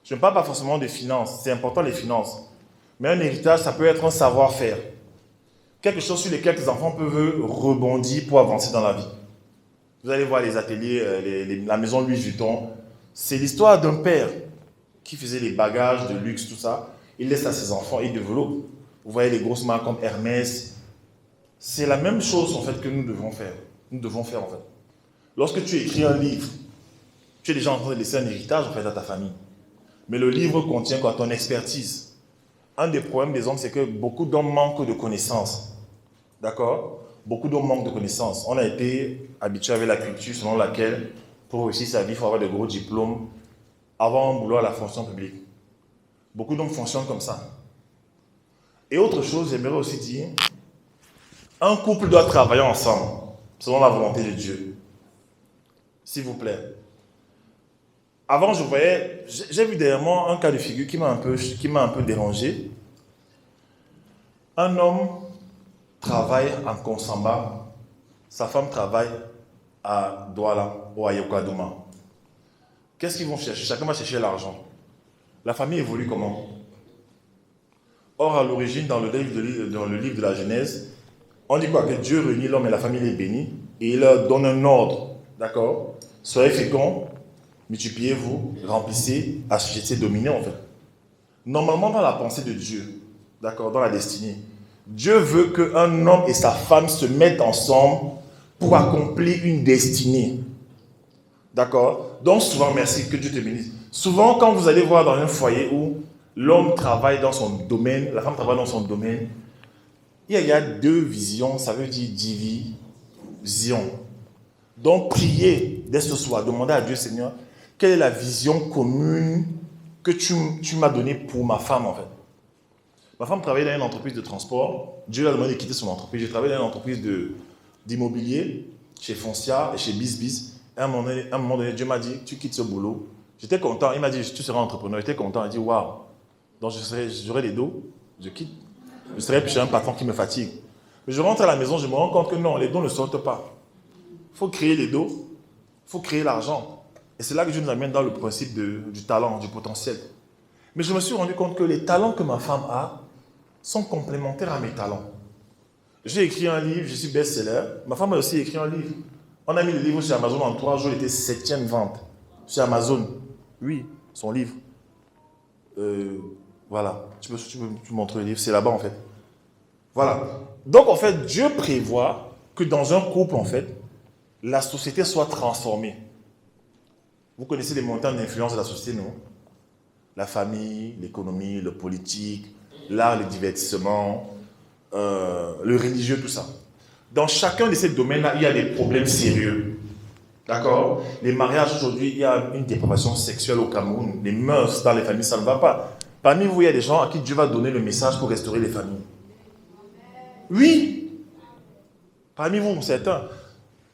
Je ne parle pas forcément de finances. C'est important les finances. Mais un héritage, ça peut être un savoir-faire. Quelque chose sur lequel les enfants peuvent rebondir pour avancer dans la vie. Vous allez voir les ateliers, la maison Louis Vuitton. C'est l'histoire d'un père qui faisait les bagages de luxe, tout ça. Il laisse à ses enfants, il développe. Vous voyez les grosses marques comme Hermès. C'est la même chose en fait que nous devons faire. Nous devons faire en fait. Lorsque tu écris un livre, tu es déjà en train de laisser un héritage en fait à ta famille. Mais le livre contient quoi? Ton expertise. Un des problèmes des hommes, c'est que beaucoup d'hommes manquent de connaissances. D'accord? Beaucoup d'hommes manquent de connaissances. On a été habitué avec la culture selon laquelle, pour réussir sa vie, il faut avoir de gros diplômes, avoir un boulot à la fonction publique. Beaucoup d'hommes fonctionnent comme ça. Et autre chose, j'aimerais aussi dire, un couple doit travailler ensemble, selon la volonté de Dieu. S'il vous plaît. Avant, je voyais, j'ai vu dernièrement un cas de figure qui m'a un peu dérangé. Un homme travaille en Konsamba, sa femme travaille à Douala ou à Yokohama. Qu'est-ce qu'ils vont chercher? Chacun va chercher l'argent. La famille évolue comment? Or, à l'origine, dans le livre de la Genèse, on dit quoi? Que Dieu réunit l'homme et la famille les bénit et il leur donne un ordre. D'accord? Soyez féconds, multipliez-vous, remplissez, assujettissez, dominez en fait. Normalement, dans la pensée de Dieu, d'accord, dans la destinée, Dieu veut qu'un homme et sa femme se mettent ensemble pour accomplir une destinée. D'accord? Donc souvent, merci, que Dieu te bénisse. Souvent, quand vous allez voir dans un foyer où l'homme travaille dans son domaine, la femme travaille dans son domaine, il y a deux visions, ça veut dire division. Donc priez dès ce soir, demandez à Dieu, Seigneur, quelle est la vision commune que tu m'as donnée pour ma femme en fait. Ma femme travaille dans une entreprise de transport. Dieu lui a demandé de quitter son entreprise. Je travaille dans une entreprise d'immobilier, chez Foncia et chez BizBiz. À un moment donné, Dieu m'a dit, tu quittes ce boulot. J'étais content. Il m'a dit, tu seras entrepreneur. J'étais content. Il a dit, waouh. Donc j'aurai des dos, je quitte. Je serai chez un patron qui me fatigue. Mais je rentre à la maison, je me rends compte que non, les dons ne sortent pas. Il faut créer les dos, il faut créer l'argent. Et c'est là que Dieu nous amène dans le principe du talent, du potentiel. Mais je me suis rendu compte que les talents que ma femme a sont complémentaires à mes talents. J'ai écrit un livre, je suis best-seller. Ma femme a aussi écrit un livre. On a mis le livre chez Amazon en 3 jours, il était 7e vente. Chez Amazon. Oui, son livre. Voilà. Tu peux montrer le livre, c'est là-bas en fait. Voilà. Donc en fait, Dieu prévoit que dans un couple, en fait, la société soit transformée. Vous connaissez les montagnes d'influence de la société, non? La famille, l'économie, le politique, l'art, le divertissement, le religieux, tout ça. Dans chacun de ces domaines-là, il y a des problèmes sérieux. D'accord? Les mariages aujourd'hui, il y a une dépravation sexuelle au Cameroun. Les mœurs dans les familles, ça ne va pas. Parmi vous, il y a des gens à qui Dieu va donner le message pour restaurer les familles. Oui. Parmi vous, certains.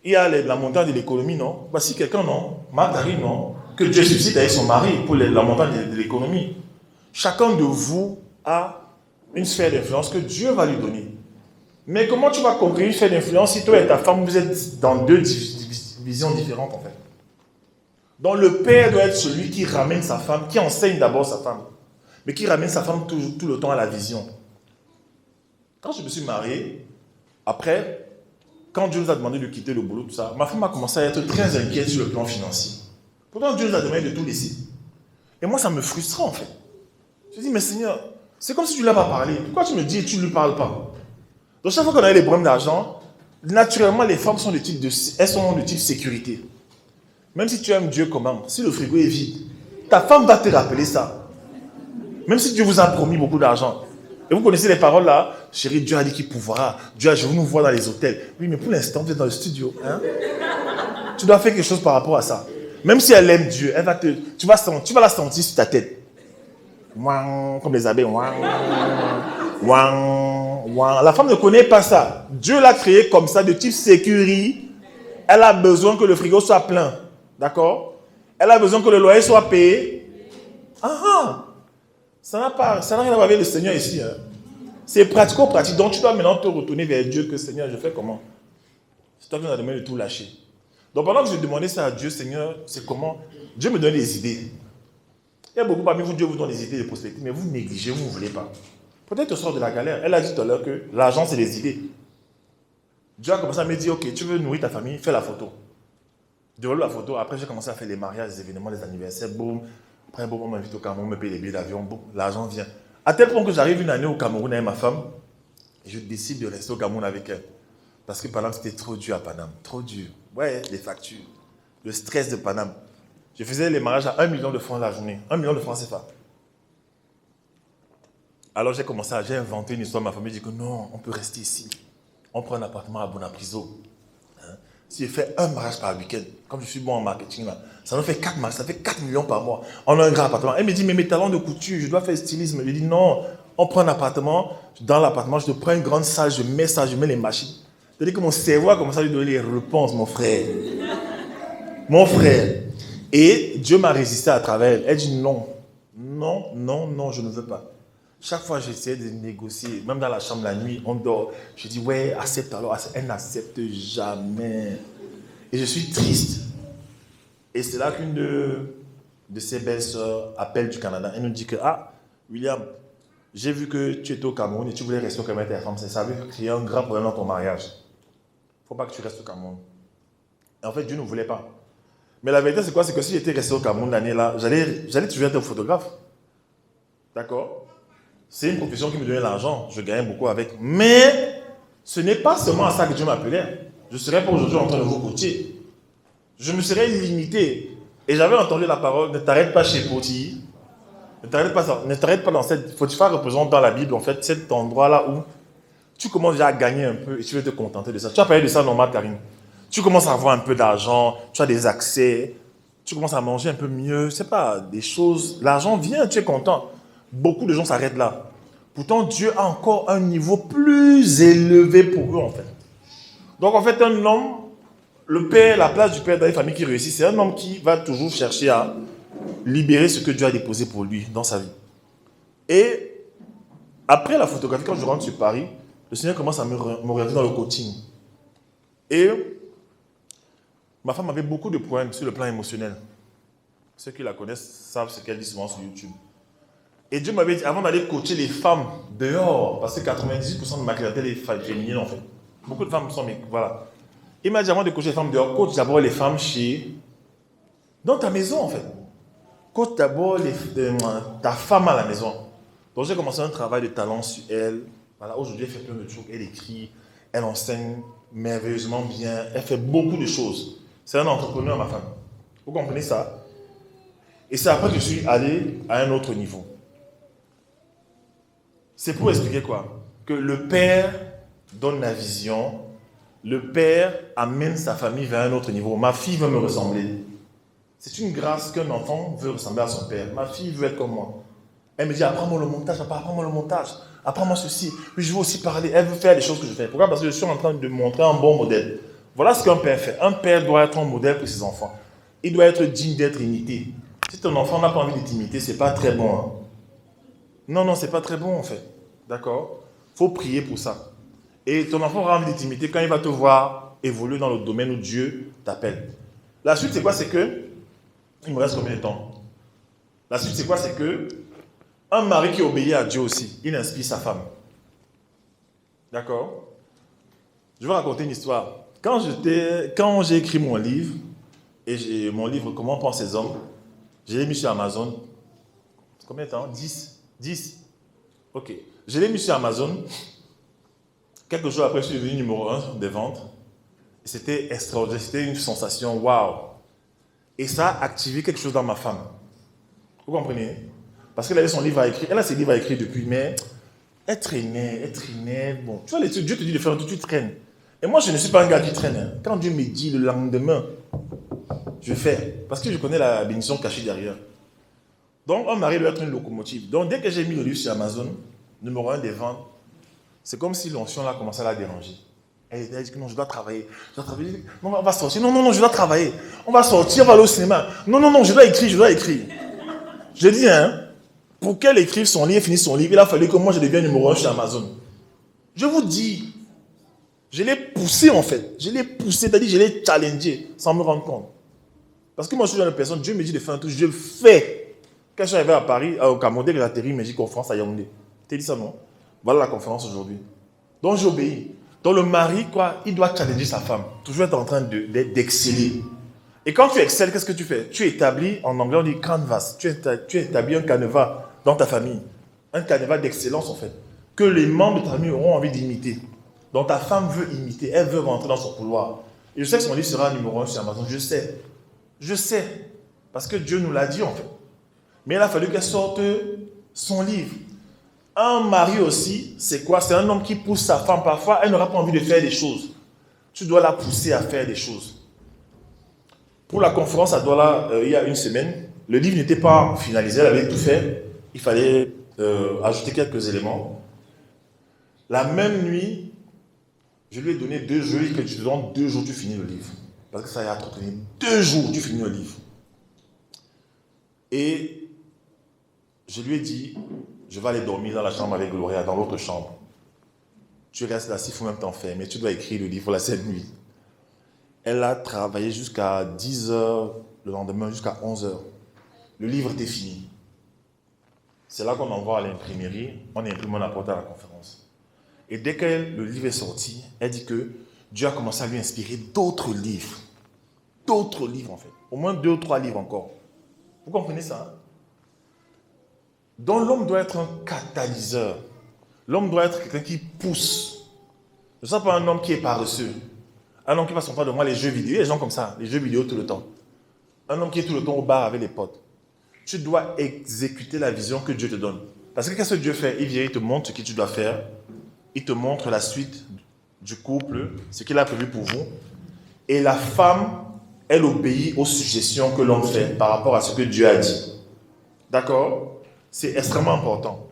Il y a la montagne de l'économie, non? Voici quelqu'un, non? Martari, non? Que Dieu suscite avec son mari pour la montagne de l'économie. Chacun de vous a une sphère d'influence que Dieu va lui donner. Mais comment tu vas conquérir une sphère d'influence si toi et ta femme, vous êtes dans deux visions différentes, en fait? Donc le père doit être celui qui ramène sa femme, qui enseigne d'abord sa femme, mais qui ramène sa femme tout le temps à la vision. Quand je me suis marié, après, quand Dieu nous a demandé de quitter le boulot, tout ça, ma femme a commencé à être très inquiète sur le plan financier. Pourtant, Dieu nous a demandé de tout laisser. Et moi, ça me frustrait en fait. Je dis, mais Seigneur, c'est comme si tu ne l'as pas parlé. Pourquoi tu me dis et tu ne lui parles pas? Donc chaque fois qu'on a des problèmes d'argent, naturellement, les femmes sont elles sont de type sécurité. Même si tu aimes Dieu comment, si le frigo est vide, ta femme va te rappeler ça. Même si Dieu vous a promis beaucoup d'argent. Et vous connaissez les paroles là, chérie, Dieu a dit qu'il pourvoira. Dieu a dit, je vous nous voir dans les hôtels. Oui, mais pour l'instant, vous êtes dans le studio. Hein? Tu dois faire quelque chose par rapport à ça. Même si elle aime Dieu, tu vas la sentir sur ta tête. Ouang, comme les abeilles. Ouang, ouang, ouang. La femme ne connaît pas ça. Dieu l'a créée comme ça, de type sécurité. Elle a besoin que le frigo soit plein. D'accord? Elle a besoin que le loyer soit payé. Ça n'a rien à voir avec le Seigneur ici. Hein. C'est pratico-pratique. Donc tu dois maintenant te retourner vers Dieu que Seigneur, je fais comment? C'est toi qui nous as demandé de tout lâcher. Donc pendant que je demandais ça à Dieu, Seigneur, c'est comment? Dieu me donne des idées. Il y a beaucoup parmi vous, Dieu vous donne des idées de prospective, mais vous négligez, vous ne voulez pas. Peut-être au sort de la galère. Elle a dit tout à l'heure que l'argent, c'est des idées. Dieu a commencé à me dire, ok, tu veux nourrir ta famille, fais la photo. Je développe la photo. Après, j'ai commencé à faire les mariages, les événements, les anniversaires. Boum. Après, boum, on m'invite au Cameroun, on me paye les billets d'avion. Boum, l'argent vient. À tel point que j'arrive une année au Cameroun avec ma femme et je décide de rester au Cameroun avec elle. Parce que Paname, c'était trop dur à Paname. Trop dur. Ouais, les factures. Le stress de Paname. Je faisais les mariages à 1 million de francs la journée. 1 million de francs CFA. Alors j'ai inventé une histoire. Ma famille dit que non, on peut rester ici. On prend un appartement à Bonapriso. Si je fais un mariage par week-end, comme je suis bon en marketing, là, ça nous fait 4 mariages, ça fait 4 millions par mois. On a un grand appartement. Elle me dit, mais mes talents de couture, je dois faire stylisme. Je dis, non, on prend un appartement. Dans l'appartement, je te prends une grande salle, je mets ça, je mets les machines. C'est-à-dire que mon cerveau a commencé à lui donner les réponses, mon frère. Mon frère. Et Dieu m'a résisté à travers elle. Elle dit, non, non, non, non, je ne veux pas. Chaque fois, j'essayais de négocier, même dans la chambre la nuit, on dort. Je dis, ouais, accepte alors. Elle n'accepte jamais. Et je suis triste. Et c'est là qu'une de ses belles-sœurs appelle du Canada. Elle nous dit que, ah, William, j'ai vu que tu étais au Cameroun et tu voulais rester au Cameroun avec ta femme. Ça veut créer un grand problème dans ton mariage. Il ne faut pas que tu restes au Cameroun. Et en fait, Dieu ne voulait pas. Mais la vérité, c'est quoi? C'est que si j'étais resté au Cameroun l'année là, j'allais toujours être photographe. D'accord? C'est une profession qui me donnait l'argent. Je gagnais beaucoup avec. Mais ce n'est pas seulement à ça que Dieu m'appelait. Je ne serais pas aujourd'hui en train de vous coacher. Je me serais limité. Et j'avais entendu la parole, ne t'arrête pas chez Poti. Ne t'arrête pas dans cette... Potiphar représente dans la Bible, en fait, cet endroit-là où tu commences déjà à gagner un peu et tu veux te contenter de ça. Tu as parlé de ça normal, Karine. Tu commences à avoir un peu d'argent, tu as des accès, tu commences à manger un peu mieux. C'est pas des choses... L'argent vient, tu es content. Beaucoup de gens s'arrêtent là. Pourtant, Dieu a encore un niveau plus élevé pour eux, en fait. Donc, en fait, un homme, le père, la place du père dans une famille qui réussit, c'est un homme qui va toujours chercher à libérer ce que Dieu a déposé pour lui dans sa vie. Et après la photographie, quand je rentre sur Paris, le Seigneur commence à m'orienter dans le coaching. Et ma femme avait beaucoup de problèmes sur le plan émotionnel. Ceux qui la connaissent savent ce qu'elle dit souvent sur YouTube. Et Dieu m'avait dit, avant d'aller coacher les femmes dehors, parce que 98% de ma clientèle est féminine en fait. Beaucoup de femmes sont, mais voilà. Il m'a dit, avant de coacher les femmes dehors, coach d'abord les femmes dans ta maison en fait. Coach d'abord ta femme à la maison. Donc j'ai commencé un travail de talent sur elle. Voilà, aujourd'hui elle fait plein de trucs, elle écrit, elle enseigne merveilleusement bien, elle fait beaucoup de choses. C'est un entrepreneur ma femme. Vous comprenez ça? Et c'est après que je suis allé à un autre niveau. C'est pour expliquer quoi? Que le père donne la vision, le père amène sa famille vers un autre niveau. Ma fille veut me ressembler. C'est une grâce qu'un enfant veut ressembler à son père. Ma fille veut être comme moi. Elle me dit, apprends-moi le montage, papa, apprends-moi le montage, apprends-moi ceci. Puis je veux aussi parler. Elle veut faire les choses que je fais. Pourquoi? Parce que je suis en train de montrer un bon modèle. Voilà ce qu'un père fait. Un père doit être un modèle pour ses enfants. Il doit être digne d'être imité. Si ton enfant n'a pas envie de t'imiter, c'est pas très bon. Hein. Non, c'est pas très bon en fait. D'accord? Il faut prier pour ça. Et ton enfant aura envie de t'imiter quand il va te voir évoluer dans le domaine où Dieu t'appelle. La suite, c'est quoi? C'est que, il me reste combien de temps? La suite, c'est quoi? C'est que, un mari qui obéit à Dieu aussi, il inspire sa femme. D'accord? Je vais raconter une histoire. Quand j'ai écrit mon livre, mon livre Comment pensent ces hommes, je l'ai mis sur Amazon. Combien de temps? 10. 10. Ok. Je l'ai mis sur Amazon. Quelques jours après, je suis devenu numéro 1 des ventes. Et c'était extraordinaire. C'était une sensation, waouh. Et ça a activé quelque chose dans ma femme. Vous comprenez? Parce qu'elle avait son livre à écrire. Elle a ses livres à écrire depuis, mais elle traînait. Bon, tu vois, Dieu te dit de faire un truc, tu traînes. Et moi, je ne suis pas un gars qui traîne. Hein. Quand Dieu me dit le lendemain, je fais. Parce que je connais la bénédiction cachée derrière. Donc, un mari doit être une locomotive. Donc, dès que j'ai mis le livre sur Amazon, numéro 1 des ventes, c'est comme si l'onction là commençait à la déranger. Elle a dit que non, je dois travailler. Non, on va sortir. Non, je dois travailler. On va sortir, on va aller au cinéma. Non, je dois écrire. Je dis, hein, pour qu'elle écrive son livre, finisse son livre, il a fallu que moi je devienne numéro 1 chez Amazon. Je vous dis, je l'ai poussé en fait. C'est-à-dire je l'ai challengé sans me rendre compte. Parce que moi je suis une personne, Dieu me dit de faire un truc, je le fais. Quand je suis arrivé à Paris, au Cameroun, dès que j'ai atterri, il m'a dit conférence à Yaoundé. Tu dit ça, non? Voilà la conférence aujourd'hui. Donc j'obéis. Donc le mari, quoi, il doit challenger sa femme. Toujours être en train d'exceller. Et quand tu excelles, qu'est-ce que tu fais? Tu établis, en anglais on dit canvas. Tu établis un canevas dans ta famille. Un canevas d'excellence en fait. Que les membres de ta famille auront envie d'imiter. Donc ta femme veut imiter, elle veut rentrer dans son couloir. Et je sais que son livre sera numéro 1 sur Amazon, je sais. Parce que Dieu nous l'a dit en fait. Mais il a fallu qu'elle sorte son livre. Un mari aussi, c'est quoi? C'est un homme qui pousse sa femme. Parfois, elle n'aura pas envie de faire des choses. Tu dois la pousser à faire des choses. Pour la conférence à Douala, il y a une semaine, le livre n'était pas finalisé, elle avait tout fait. Il fallait ajouter quelques éléments. La même nuit, je lui ai donné 2 jours, que tu te donnes 2 jours, tu finis le livre. Parce que ça y a trop tenu. 2 jours, tu finis le livre. Et je lui ai dit, je vais aller dormir dans la chambre avec Gloria, dans l'autre chambre. Tu restes là, s'il faut même t'en faire, mais tu dois écrire le livre la cette nuit. Elle a travaillé jusqu'à 10h, le lendemain jusqu'à 11h. Le livre était fini. C'est là qu'on envoie à l'imprimerie, on imprime, on apporte à la conférence. Et dès que le livre est sorti, elle dit que Dieu a commencé à lui inspirer d'autres livres. D'autres livres en fait. Au moins 2 ou 3 livres encore. Vous comprenez ça? Donc l'homme doit être un catalyseur. L'homme doit être quelqu'un qui pousse. Ne sois pas un homme qui est paresseux. Un homme qui passe son temps de moi les jeux vidéo. Il y a des gens comme ça, les jeux vidéo tout le temps. Un homme qui est tout le temps au bar avec les potes. Tu dois exécuter la vision que Dieu te donne. Parce que qu'est-ce que Dieu fait? Il vient, il te montre ce que tu dois faire. Il te montre la suite du couple, ce qu'il a prévu pour vous. Et la femme, elle obéit aux suggestions que l'homme fait par rapport à ce que Dieu a dit. D'accord? C'est extrêmement important.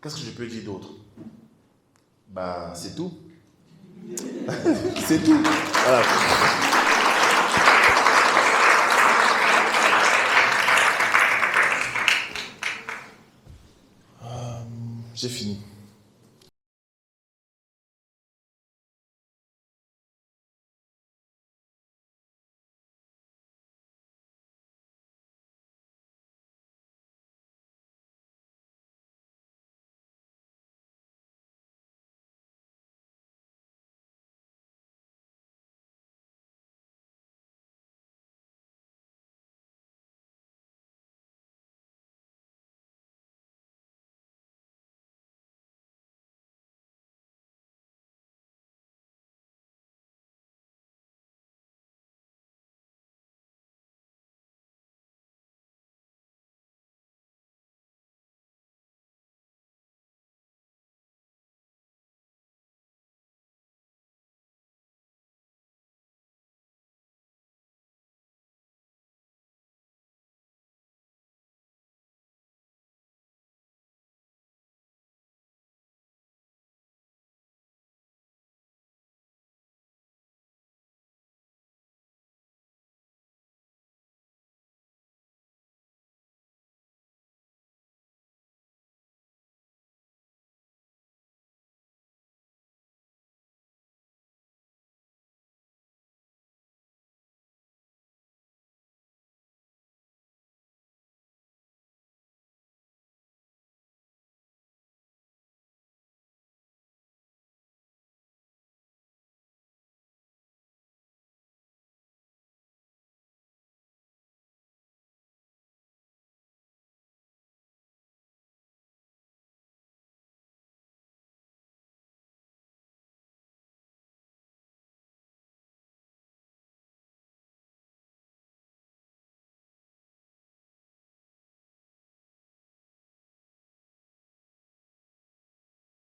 Qu'est-ce que je peux dire d'autre? Bah, c'est tout. C'est tout. Voilà. J'ai fini.